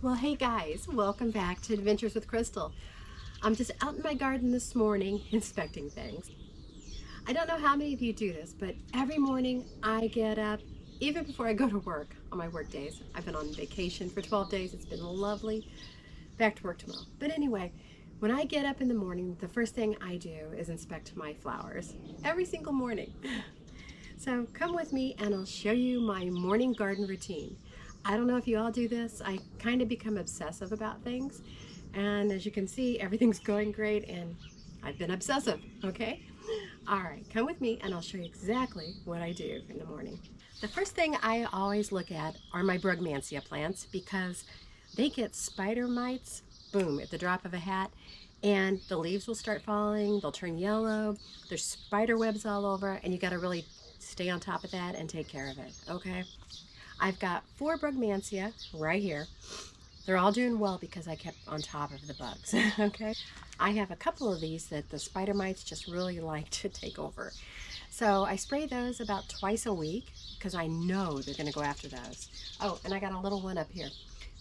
Well, hey guys, welcome back to Adventures with Crystal. I'm just out in my garden this morning inspecting things. I don't know how many of you do this, but every morning I get up, even before I go to work on my work days. I've been on vacation for 12 days. It's been lovely. Back to work tomorrow. But anyway, when I get up in the morning, the first thing I do is inspect my flowers every single morning. So come with me and I'll show you my morning garden routine. I don't know if you all do this. I kind of become obsessive about things. And as you can see, everything's going great and I've been obsessive, okay? All right, come with me and I'll show you exactly what I do in the morning. The first thing I always look at are my brugmansia plants because they get spider mites, boom, at the drop of a hat, and the leaves will start falling, they'll turn yellow, there's spider webs all over, and you gotta really stay on top of that and take care of it, okay? I've got 4 brugmansia right here. They're all doing well because I kept on top of the bugs, okay? I have a couple of these that the spider mites just really like to take over. So I spray those about twice a week because I know they're gonna go after those. Oh, and I got a little one up here.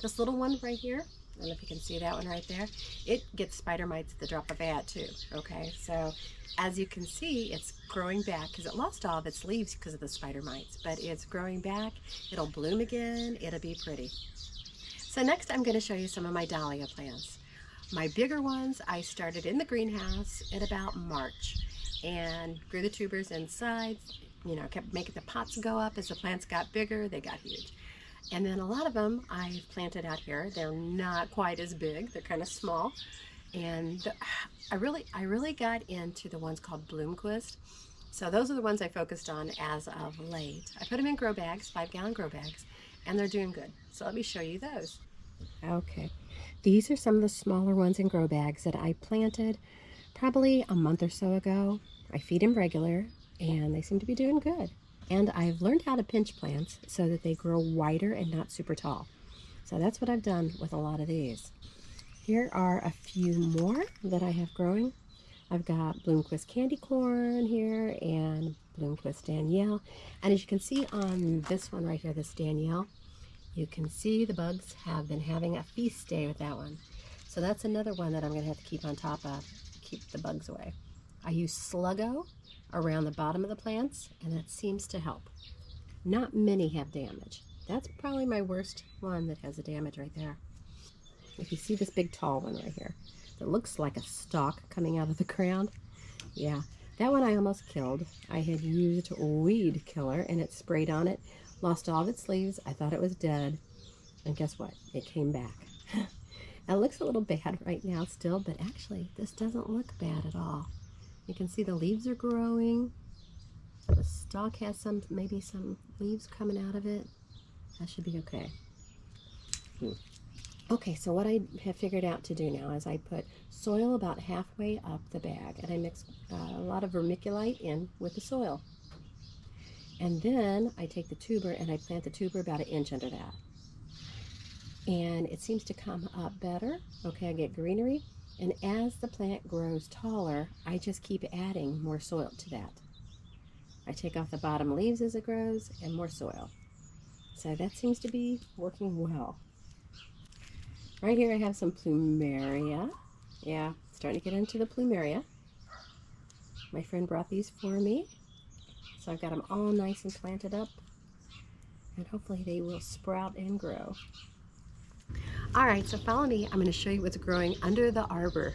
This little one right here, I don't know if you can see that one right there. It gets spider mites at the drop of a hat too, okay? So as you can see, it's growing back because it lost all of its leaves because of the spider mites, but it's growing back. It'll bloom again. It'll be pretty. So next I'm going to show you some of my dahlia plants. My bigger ones I started in the greenhouse at about March and grew the tubers inside. You know, kept making the pots go up as the plants got bigger. They got huge. And then a lot of them I've planted out here. They're not quite as big. They're kind of small. And I really got into the ones called Bloomquist. So those are the ones I focused on as of late. I put them in grow bags, 5-gallon grow bags, and they're doing good. So let me show you those. Okay, these are some of the smaller ones in grow bags that I planted probably a month or so ago. I feed them regular, and they seem to be doing good. And I've learned how to pinch plants so that they grow wider and not super tall. So that's what I've done with a lot of these. Here are a few more that I have growing. I've got Bloomquist candy corn here and Bloomquist Danielle. And as you can see on this one right here, this Danielle, you can see the bugs have been having a feast day with that one. So that's another one that I'm going to have to keep on top of to keep the bugs away. I use Sluggo around the bottom of the plants, and that seems to help. Not many have damage. That's probably my worst one that has a damage right there. If you see this big tall one right here that looks like a stalk coming out of the ground, yeah, that one I almost killed. I had used weed killer and it sprayed on it, lost all of its leaves. I thought it was dead, and guess what? It came back. It looks a little bad right now still, but actually this doesn't look bad at all. You can see the leaves are growing. The stalk has maybe some leaves coming out of it. That should be okay. Okay, so what I have figured out to do now is I put soil about halfway up the bag, and I mix a lot of vermiculite in with the soil. And then I take the tuber and I plant the tuber about 1 inch under that. And it seems to come up better. Okay, I get greenery. And as the plant grows taller, I just keep adding more soil to that. I take off the bottom leaves as it grows and more soil. So that seems to be working well. Right here I have some plumeria. Yeah, starting to get into the plumeria. My friend brought these for me. So I've got them all nice and planted up. And hopefully they will sprout and grow. All right, so follow me. I'm going to show you what's growing under the arbor.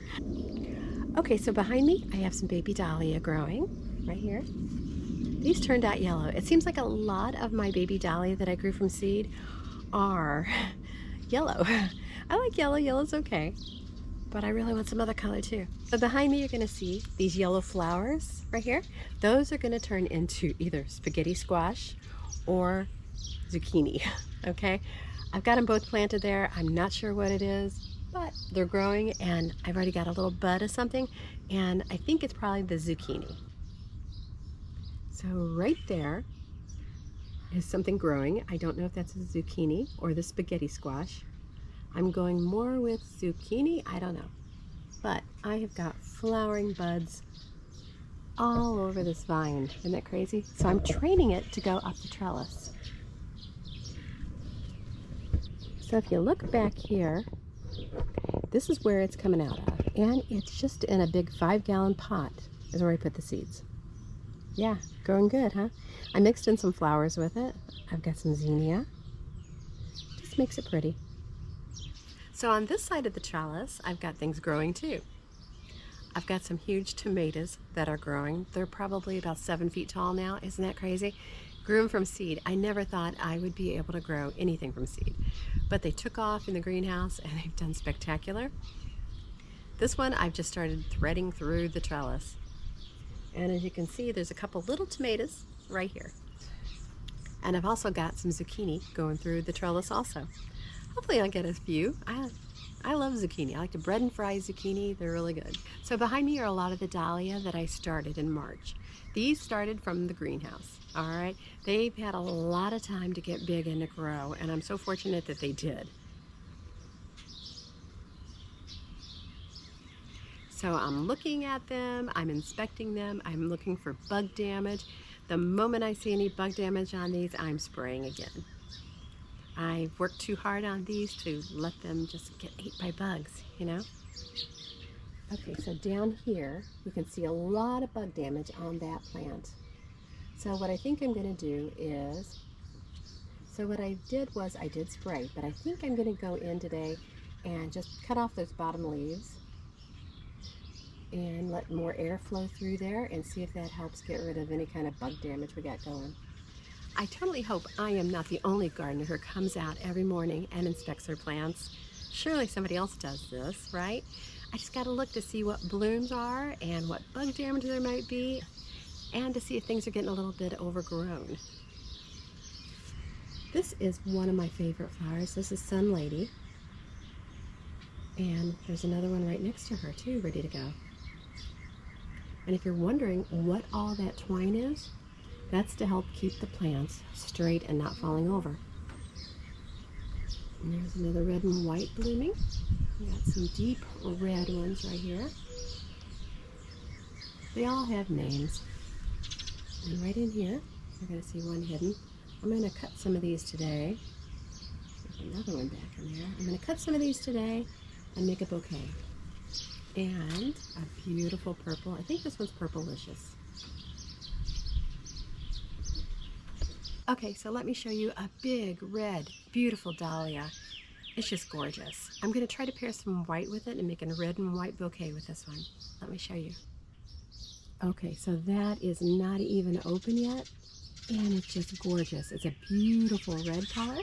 Okay, so behind me I have some baby dahlia growing right here. These turned out yellow. It seems like a lot of my baby dahlia that I grew from seed are yellow. I like yellow. Yellow's okay, but I really want some other color too. So behind me you're going to see these yellow flowers right here. Those are going to turn into either spaghetti squash or zucchini. Okay, I've got them both planted there. I'm not sure what it is, but they're growing, and I've already got a little bud of something, and I think it's probably the zucchini. So right there is something growing. I don't know if that's a zucchini or the spaghetti squash. I'm going more with zucchini, I don't know. But I have got flowering buds all over this vine. Isn't that crazy? So I'm training it to go up the trellis. So So if you look back here, this is where it's coming out of. And it's just in a big 5-gallon pot is where I put the seeds. Yeah, growing good, huh? I mixed in some flowers with it. I've got some zinnia. Just makes it pretty. So on this side of the trellis, I've got things growing too. I've got some huge tomatoes that are growing. They're probably about 7 feet tall now. Isn't that crazy? Grew them from seed. I never thought I would be able to grow anything from seed. But they took off in the greenhouse and they've done spectacular. This one I've just started threading through the trellis. And as you can see, there's a couple little tomatoes right here. And I've also got some zucchini going through the trellis also. Hopefully I'll get a few. I love zucchini. I like to bread and fry zucchini. They're really good. So behind me are a lot of the dahlia that I started in March. These started from the greenhouse, all right? They've had a lot of time to get big and to grow, and I'm so fortunate that they did. So I'm looking at them, I'm inspecting them, I'm looking for bug damage. The moment I see any bug damage on these, I'm spraying again. I worked too hard on these to let them just get ate by bugs, you know? Okay, so down here, you can see a lot of bug damage on that plant. So what I think I'm gonna do is, so what I did was I did spray, but I think I'm gonna go in today and just cut off those bottom leaves and let more air flow through there and see if that helps get rid of any kind of bug damage we got going. I totally hope I am not the only gardener who comes out every morning and inspects her plants. Surely somebody else does this, right? I just gotta look to see what blooms are and what bug damage there might be, and to see if things are getting a little bit overgrown. This is one of my favorite flowers. This is Sun Lady. And there's another one right next to her too, ready to go. And if you're wondering what all that twine is, that's to help keep the plants straight and not falling over. And there's another red and white blooming. We got some deep red ones right here. They all have names. And right in here, you're going to see one hidden. I'm going to cut some of these today. There's another one back in there. I'm going to cut some of these today and make a bouquet. And a beautiful purple. I think this one's Purplicious. Okay, so let me show you a big, red, beautiful dahlia. It's just gorgeous. I'm going to try to pair some white with it and make a red and white bouquet with this one. Let me show you. Okay, so that is not even open yet, and it's just gorgeous. It's a beautiful red color.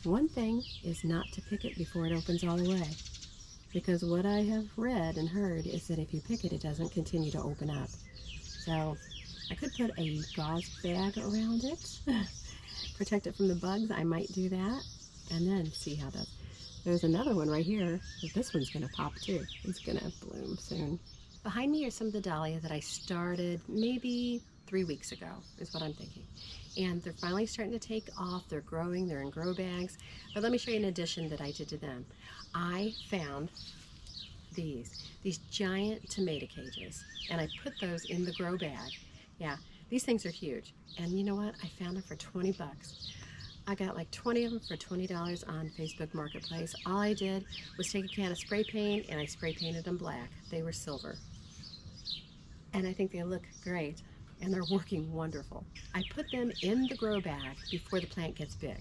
One thing is not to pick it before it opens all the way, because what I have read and heard is that if you pick it, it doesn't continue to open up. So I could put a gauze bag around it, protect it from the bugs. I might do that, and then see how that. There's another one right here. This one's gonna pop too. It's gonna bloom soon. Behind me are some of the dahlia that I started maybe 3 weeks ago, is what I'm thinking. And they're finally starting to take off. They're growing, they're in grow bags. But let me show you an addition that I did to them. I found these giant tomato cages, and I put those in the grow bag. Yeah, these things are huge. And you know what? I found them for 20 bucks. I got like 20 of them for $20 on Facebook Marketplace. All I did was take a can of spray paint and I spray painted them black. They were silver. And I think they look great, and they're working wonderful. I put them in the grow bag before the plant gets big.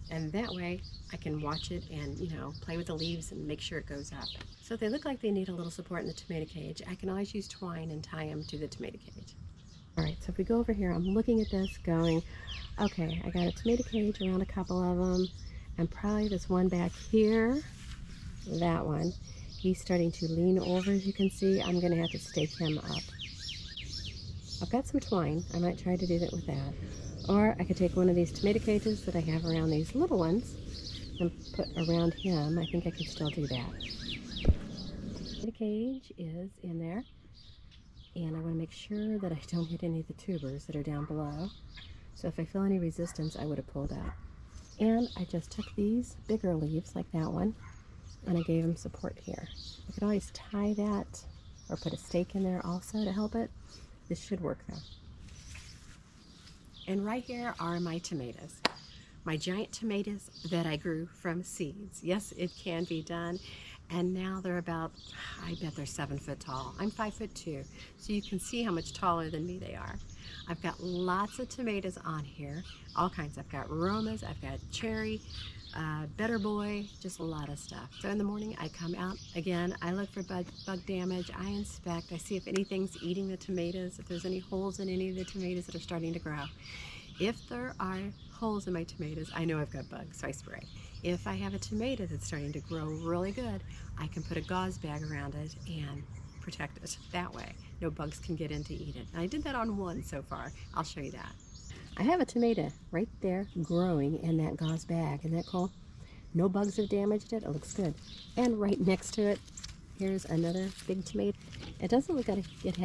And that way I can watch it and, you know, play with the leaves and make sure it goes up. So if they look like they need a little support in the tomato cage, I can always use twine and tie them to the tomato cage. All right, so if we go over here, I'm looking at this going, okay, I got a tomato cage around a couple of them, and probably this one back here, that one, he's starting to lean over, as you can see. I'm gonna have to stake him up. I've got some twine. I might try to do that with that. Or I could take one of these tomato cages that I have around these little ones and put around him. I think I could still do that. The cage is in there, and I want to make sure that I don't hit any of the tubers that are down below. So if I feel any resistance, I would have pulled out. And I just took these bigger leaves like that one, and I gave them support here. I could always tie that or put a stake in there also to help it. This should work though. And right here are my tomatoes. my giant tomatoes that I grew from seeds. Yes, it can be done. And now they're about, I bet they're 7 foot tall. I'm 5'2", so you can see how much taller than me they are. I've got lots of tomatoes on here, all kinds. I've got Romas, I've got cherry, Better Boy, just a lot of stuff. So in the morning I come out again, I look for bug damage, I inspect, I see if anything's eating the tomatoes, if there's any holes in any of the tomatoes that are starting to grow. If there are holes in my tomatoes, I know I've got bugs, so I spray. If I have a tomato that's starting to grow really good, I can put a gauze bag around it and protect it that way. No bugs can get in to eat it. And I did that on one so far. I'll show you that. I have a tomato right there growing in that gauze bag. Isn't that cool? No bugs have damaged it. It looks good. And right next to it, here's another big tomato. It doesn't look like it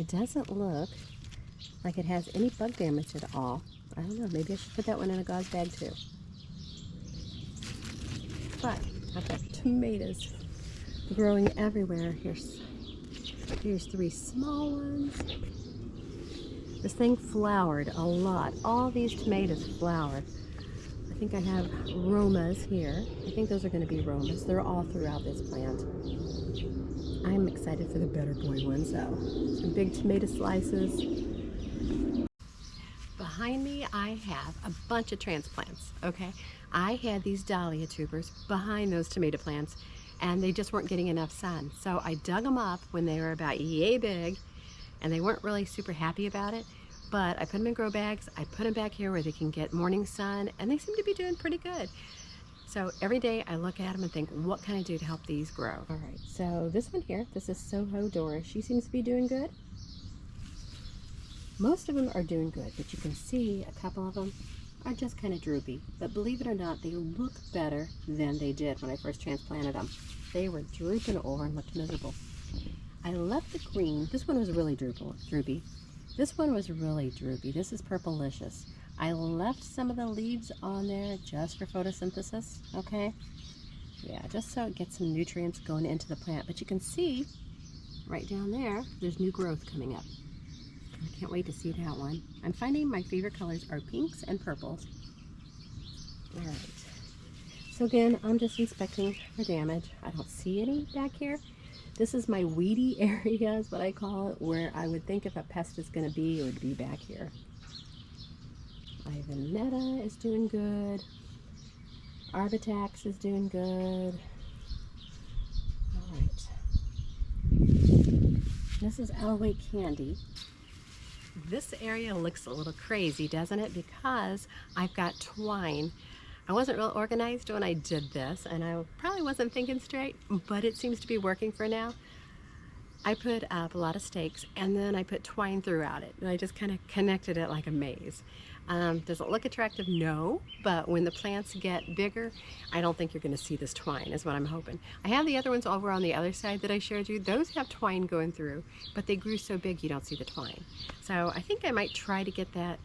doesn't look like it has any bug damage at all. I don't know, maybe I should put that one in a gauze bag too. But I've got tomatoes growing everywhere. Here's 3 small ones. This thing flowered a lot. All these tomatoes flowered. I think I have Romas here. I think those are going to be Romas. They're all throughout this plant. I'm excited for the Better Boy ones though. Some big tomato slices. Behind me I have a bunch of transplants, okay? I had these Dahlia tubers behind those tomato plants and they just weren't getting enough sun. So I dug them up when they were about yay big and they weren't really super happy about it, but I put them in grow bags, I put them back here where they can get morning sun and they seem to be doing pretty good. So every day I look at them and think, what can I do to help these grow? All right, so this one here, this is Soho Dora. She seems to be doing good. Most of them are doing good, but you can see a couple of them are just kind of droopy. But believe it or not, they look better than they did when I first transplanted them. They were drooping over and looked miserable. I left the green. This one was really droopy. This one was really droopy. This is Purplicious. I left some of the leaves on there just for photosynthesis, okay? Yeah, just so it gets some nutrients going into the plant. But you can see right down there, there's new growth coming up. I can't wait to see that one. I'm finding my favorite colors are pinks and purples. All right. So again, I'm just inspecting for damage. I don't see any back here. This is my weedy area is what I call it, where I would think if a pest is going to be, it would be back here. Ivanetta is doing good. Arbitax is doing good. All right. This is Alaway Candy. This area looks a little crazy, doesn't it? Because I've got twine. I wasn't real organized when I did this, and I probably wasn't thinking straight, but it seems to be working for now. I put up a lot of stakes, and then I put twine throughout it, and I just kind of connected it like a maze. Does it look attractive? No, but when the plants get bigger, I don't think you're going to see this twine, is what I'm hoping. I have the other ones over on the other side that I showed you. Those have twine going through, but they grew so big you don't see the twine. So I think I might try to get that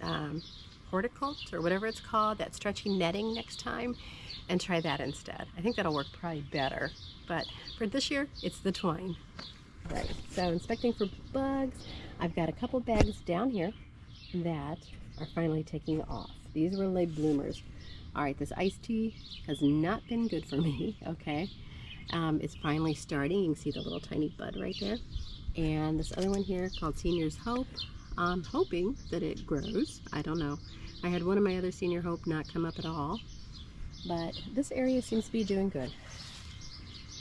horticult or whatever it's called, that stretchy netting next time, and try that instead. I think that'll work probably better, but for this year, it's the twine. Right, so inspecting for bugs. I've got a couple bags down here that are finally taking off. These were late bloomers. All right, this iced tea has not been good for me, okay? It's finally starting. You can see the little tiny bud right there. And this other one here called Senior's Hope. I'm hoping that it grows. I don't know. I had one of my other Senior Hope not come up at all. But this area seems to be doing good.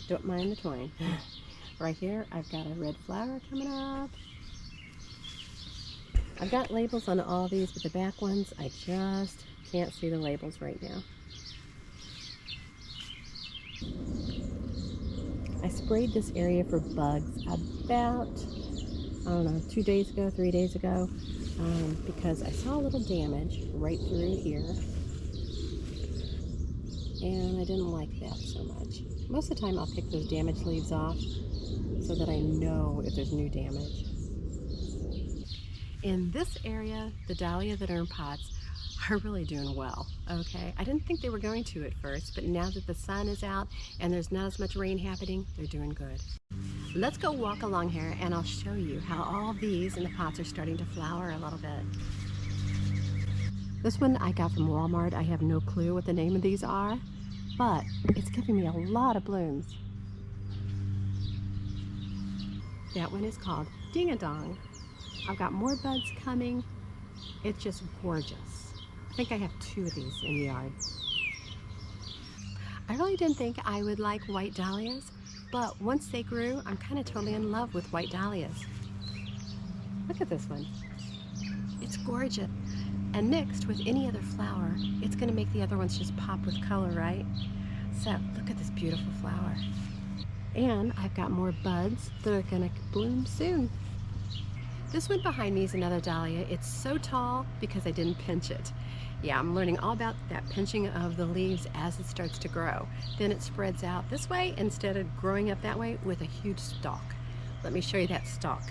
Don't mind the twine. Right here, I've got a red flower coming up. I've got labels on all these, but the back ones, I just can't see the labels right now. I sprayed this area for bugs about, I don't know, 2 days ago, 3 days ago, because I saw a little damage right through here, and I didn't like that so much. Most of the time I'll pick those damaged leaves off so that I know if there's new damage. In this area, the Dahlia that are in pots are really doing well, okay? I didn't think they were going to at first, but now that the sun is out and there's not as much rain happening, they're doing good. Let's go walk along here and I'll show you how all these in the pots are starting to flower a little bit. This one I got from Walmart. I have no clue what the name of these are, but it's giving me a lot of blooms. That one is called Ding-a-Dong. I've got more buds coming. It's just gorgeous. I think I have 2 of these in the yard. I really didn't think I would like white dahlias, but once they grew, I'm kind of totally in love with white dahlias. Look at this one. It's gorgeous. And mixed with any other flower, it's going to make the other ones just pop with color, right? So look at this beautiful flower. And I've got more buds that are going to bloom soon. This one behind me is another dahlia. It's so tall because I didn't pinch it. Yeah, I'm learning all about that pinching of the leaves as it starts to grow. Then it spreads out this way instead of growing up that way with a huge stalk. Let me show you that stalk.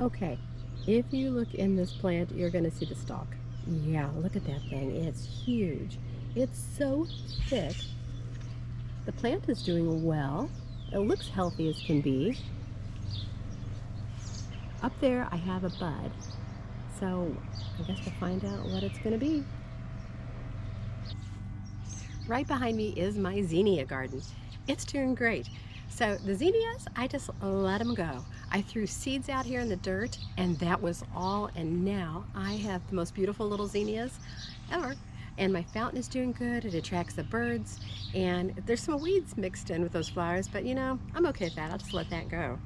Okay, if you look in this plant, you're going to see the stalk. Yeah, look at that thing. It's huge. It's so thick. The plant is doing well. It looks healthy as can be. Up there, I have a bud. So I guess we'll find out what it's going to be. Right behind me is my zinnia garden. It's doing great. So the zinnias, I just let them go. I threw seeds out here in the dirt and that was all, and now I have the most beautiful little zinnias ever. And my fountain is doing good. It attracts the birds, and there's some weeds mixed in with those flowers, but you know, I'm okay with that. I'll just let that go.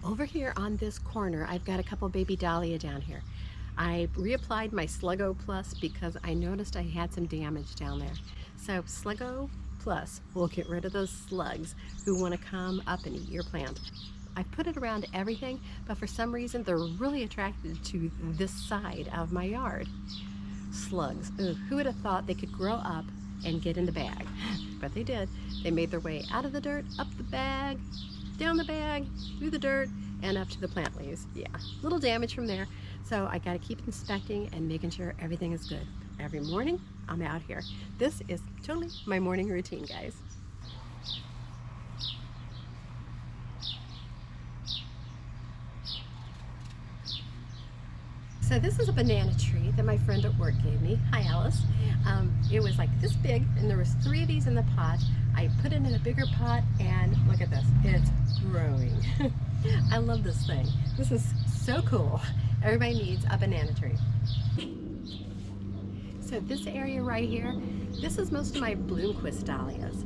Over here on this corner, I've got a couple baby dahlia down here. I reapplied my Sluggo Plus because I noticed I had some damage down there. So Sluggo Plus will get rid of those slugs who want to come up and eat your plant. I've put it around everything, but for some reason they're really attracted to this side of my yard. Slugs. Ugh, who would have thought they could grow up and get in the bag? But they did. They made their way out of the dirt, up the bag, down the bag, through the dirt, and up to the plant leaves. Yeah, little damage from there. So I gotta keep inspecting and making sure everything is good. Every morning, I'm out here. This is totally my morning routine, guys. So this is a banana tree that my friend at work gave me. Hi, Alice. It was like this big, and there was 3 of these in the pot. I put it in a bigger pot, and look at this. It's growing. I love this thing. This is so cool. Everybody needs a banana tree. So this area right here, this is most of my Bloomquist dahlias.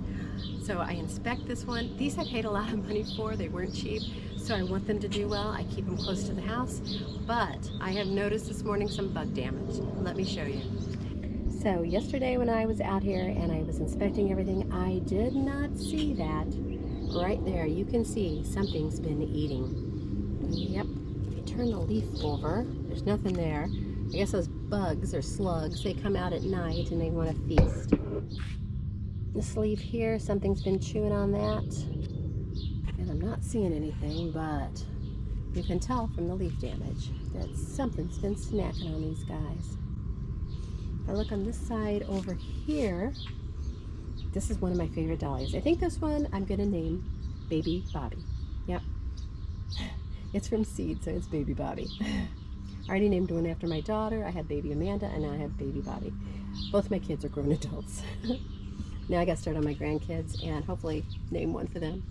So I inspect this one. These I paid a lot of money for. They weren't cheap. So I want them to do well. I keep them close to the house. But I have noticed this morning some bug damage. Let me show you. So yesterday when I was out here and I was inspecting everything, I did not see that. Right there, you can see something's been eating. Yep. If you turn the leaf over, there's nothing there. I guess those bugs or slugs, they come out at night and they want to feast. This leaf here, something's been chewing on that. And I'm not seeing anything, but you can tell from the leaf damage that something's been snacking on these guys. If I look on this side over here, this is one of my favorite dahlias. I think this one I'm gonna name Baby Bobby. Yep. It's from seed, so it's Baby Bobby. I already named one after my daughter. I had baby Amanda, and now I have baby Bobby. Both my kids are grown adults. Now I got to start on my grandkids and hopefully name one for them.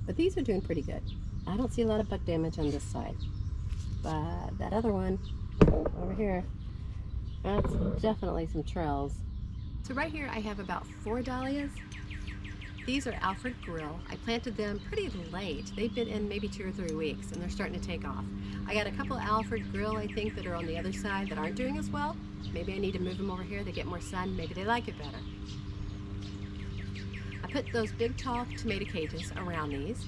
But these are doing pretty good. I don't see a lot of bug damage on this side. But that other one over here, that's definitely some trails. So right here I have about 4 dahlias. These are Alfred Grill. I planted them pretty late. They've been in maybe 2 or 3 weeks and they're starting to take off. I got a couple Alfred Grill, I think, that are on the other side that aren't doing as well. Maybe I need to move them over here. They get more sun. Maybe they like it better. I put those big tall tomato cages around these,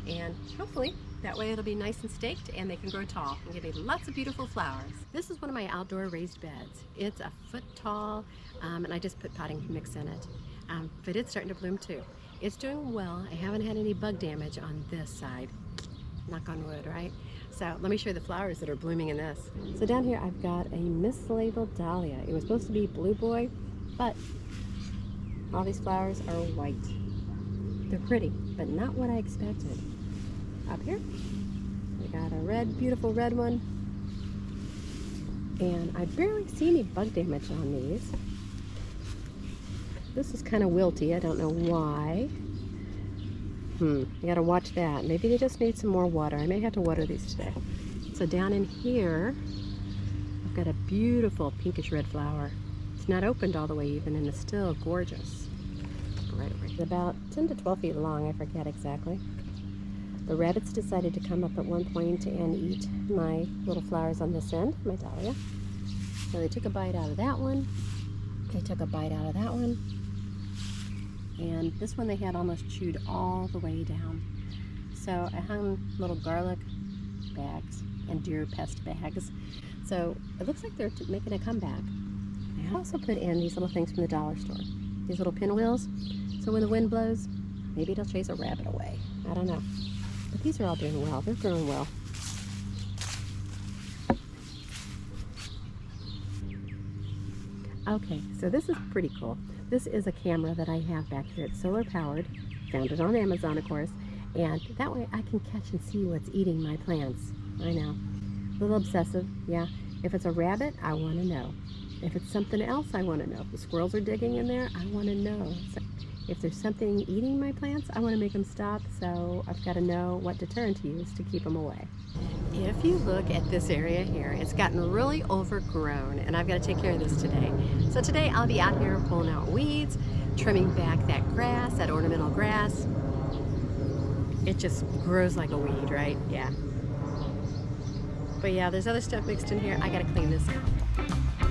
and hopefully that way it'll be nice and staked and they can grow tall and give me lots of beautiful flowers. This is one of my outdoor raised beds. It's a foot tall, and I just put potting mix in it. But it's starting to bloom too. It's doing well. I haven't had any bug damage on this side. Knock on wood, right? So let me show you the flowers that are blooming in this. So down here I've got a mislabeled dahlia. It was supposed to be Blue Boy, but all these flowers are white. They're pretty, but not what I expected. Up here, we got a red, beautiful red one. And I barely see any bug damage on these. This is kind of wilty. I don't know why. You gotta watch that. Maybe they just need some more water. I may have to water these today. So down in here, I've got a beautiful pinkish red flower. It's not opened all the way even, and it's still gorgeous. Right over here. About 10 to 12 feet long, I forget exactly. The rabbits decided to come up at one point and eat my little flowers on this end, my dahlia. So they took a bite out of that one. They took a bite out of that one. And this one they had almost chewed all the way down. So I hung little garlic bags and deer pest bags. So it looks like they're making a comeback. I also put in these little things from the dollar store. These little pinwheels. So when the wind blows, maybe it'll chase a rabbit away. I don't know. But these are all doing well. They're growing well. Okay, so this is pretty cool. This is a camera that I have back here. It's solar powered. Found it on Amazon, of course. And that way I can catch and see what's eating my plants. I know. A little obsessive, yeah. If it's a rabbit, I want to know. If it's something else, I want to know. If the squirrels are digging in there, I want to know. So if there's something eating my plants, I want to make them stop. So I've got to know what deterrent to use to keep them away. If you look at this area here, it's gotten really overgrown, and I've got to take care of this today. So today I'll be out here pulling out weeds, trimming back that grass, that ornamental grass. It just grows like a weed, right? Yeah. But yeah, there's other stuff mixed in here. I got to clean this up.